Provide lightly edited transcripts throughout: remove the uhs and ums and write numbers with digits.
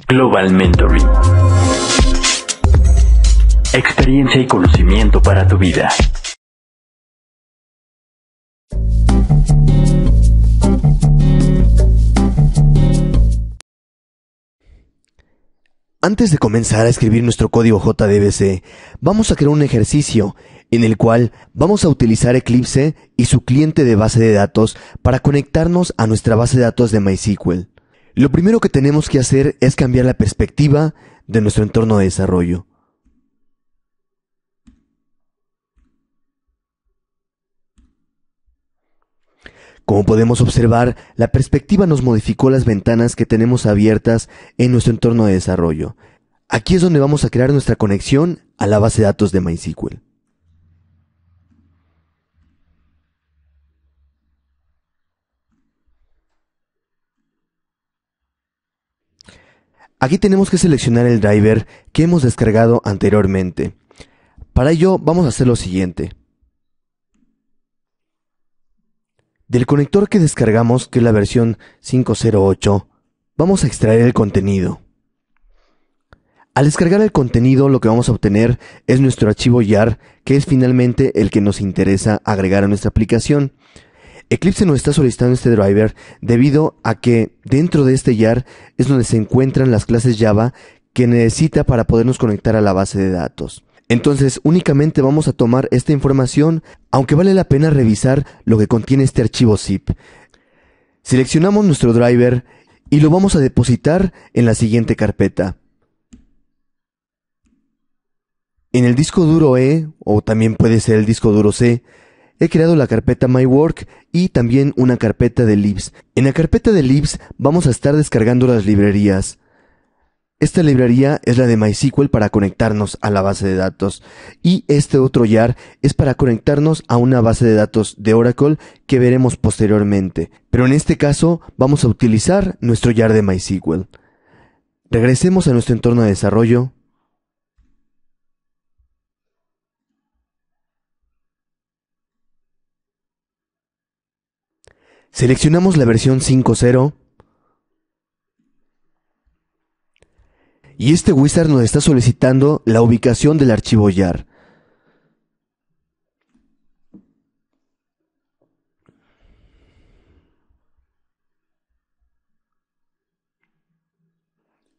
Global Mentoring. Experiencia y conocimiento para tu vida. Antes de comenzar a escribir nuestro código JDBC, vamos a crear un ejercicio en el cual vamos a utilizar Eclipse y su cliente de base de datos para conectarnos a nuestra base de datos de MySQL. Lo primero que tenemos que hacer es cambiar la perspectiva de nuestro entorno de desarrollo. Como podemos observar, la perspectiva nos modificó las ventanas que tenemos abiertas en nuestro entorno de desarrollo. Aquí es donde vamos a crear nuestra conexión a la base de datos de MySQL. Aquí tenemos que seleccionar el driver que hemos descargado anteriormente. Para ello vamos a hacer lo siguiente. Del conector que descargamos, que es la versión 5.0.8, vamos a extraer el contenido. Al descargar el contenido, lo que vamos a obtener es nuestro archivo YAR, que es finalmente el que nos interesa agregar a nuestra aplicación. Eclipse nos está solicitando este driver debido a que dentro de este YAR es donde se encuentran las clases Java que necesita para podernos conectar a la base de datos. Entonces únicamente vamos a tomar esta información, aunque vale la pena revisar lo que contiene este archivo zip. Seleccionamos nuestro driver y lo vamos a depositar en la siguiente carpeta. En el disco duro E, o también puede ser el disco duro C, he creado la carpeta MyWork y también una carpeta de libs. En la carpeta de libs vamos a estar descargando las librerías. Esta librería es la de MySQL para conectarnos a la base de datos y este otro YAR es para conectarnos a una base de datos de Oracle que veremos posteriormente. Pero en este caso vamos a utilizar nuestro YAR de MySQL. Regresemos a nuestro entorno de desarrollo. Seleccionamos la versión 5.0 y este wizard nos está solicitando la ubicación del archivo YAR.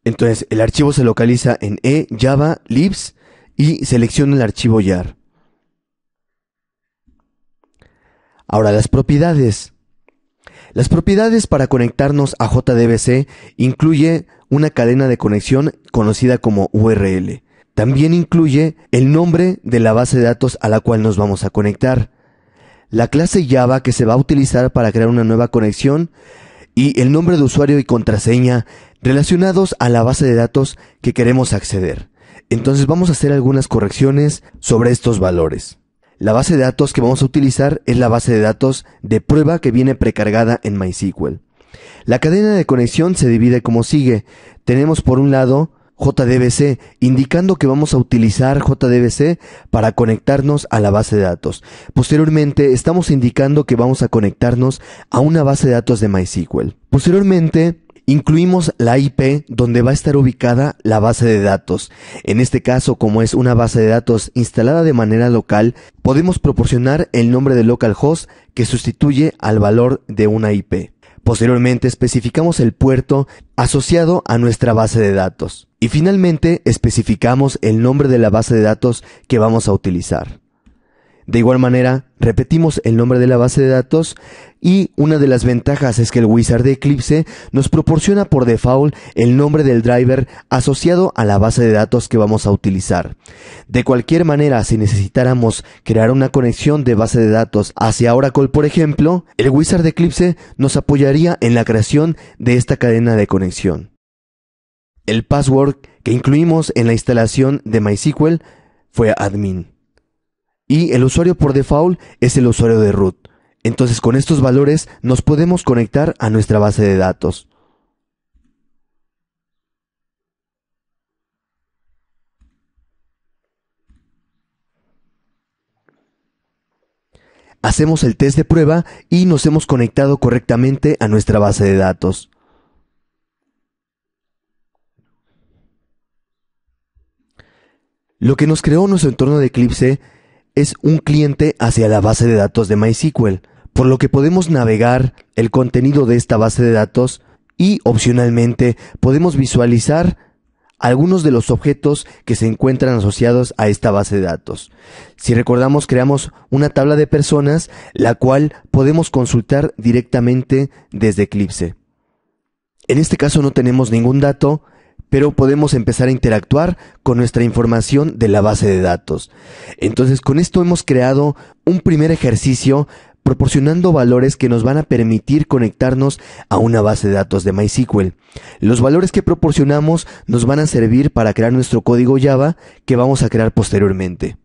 Entonces el archivo se localiza en E, Java, libs y selecciono el archivo YAR. Ahora las propiedades. Las propiedades para conectarnos a JDBC incluye una cadena de conexión conocida como URL. También incluye el nombre de la base de datos a la cual nos vamos a conectar, la clase Java que se va a utilizar para crear una nueva conexión y el nombre de usuario y contraseña relacionados a la base de datos que queremos acceder. Entonces vamos a hacer algunas correcciones sobre estos valores. La base de datos que vamos a utilizar es la base de datos de prueba que viene precargada en MySQL. La cadena de conexión se divide como sigue. Tenemos por un lado JDBC, indicando que vamos a utilizar JDBC para conectarnos a la base de datos. Posteriormente estamos indicando que vamos a conectarnos a una base de datos de MySQL. Posteriormente incluimos la IP donde va a estar ubicada la base de datos. En este caso, como es una base de datos instalada de manera local, podemos proporcionar el nombre de localhost que sustituye al valor de una IP. Posteriormente especificamos el puerto asociado a nuestra base de datos. Y finalmente especificamos el nombre de la base de datos que vamos a utilizar. De igual manera, repetimos el nombre de la base de datos y una de las ventajas es que el wizard de Eclipse nos proporciona por default el nombre del driver asociado a la base de datos que vamos a utilizar. De cualquier manera, si necesitáramos crear una conexión de base de datos hacia Oracle, por ejemplo, el wizard de Eclipse nos apoyaría en la creación de esta cadena de conexión. El password que incluimos en la instalación de MySQL fue admin. Y el usuario por default es el usuario de root. Entonces con estos valores nos podemos conectar a nuestra base de datos. Hacemos el test de prueba y nos hemos conectado correctamente a nuestra base de datos. Lo que nos creó nuestro entorno de Eclipse es un cliente hacia la base de datos de MySQL, por lo que podemos navegar el contenido de esta base de datos y, opcionalmente, podemos visualizar algunos de los objetos que se encuentran asociados a esta base de datos. Si recordamos, creamos una tabla de personas, la cual podemos consultar directamente desde Eclipse. En este caso no tenemos ningún dato, pero podemos empezar a interactuar con nuestra información de la base de datos. Entonces, con esto hemos creado un primer ejercicio proporcionando valores que nos van a permitir conectarnos a una base de datos de MySQL. Los valores que proporcionamos nos van a servir para crear nuestro código Java que vamos a crear posteriormente.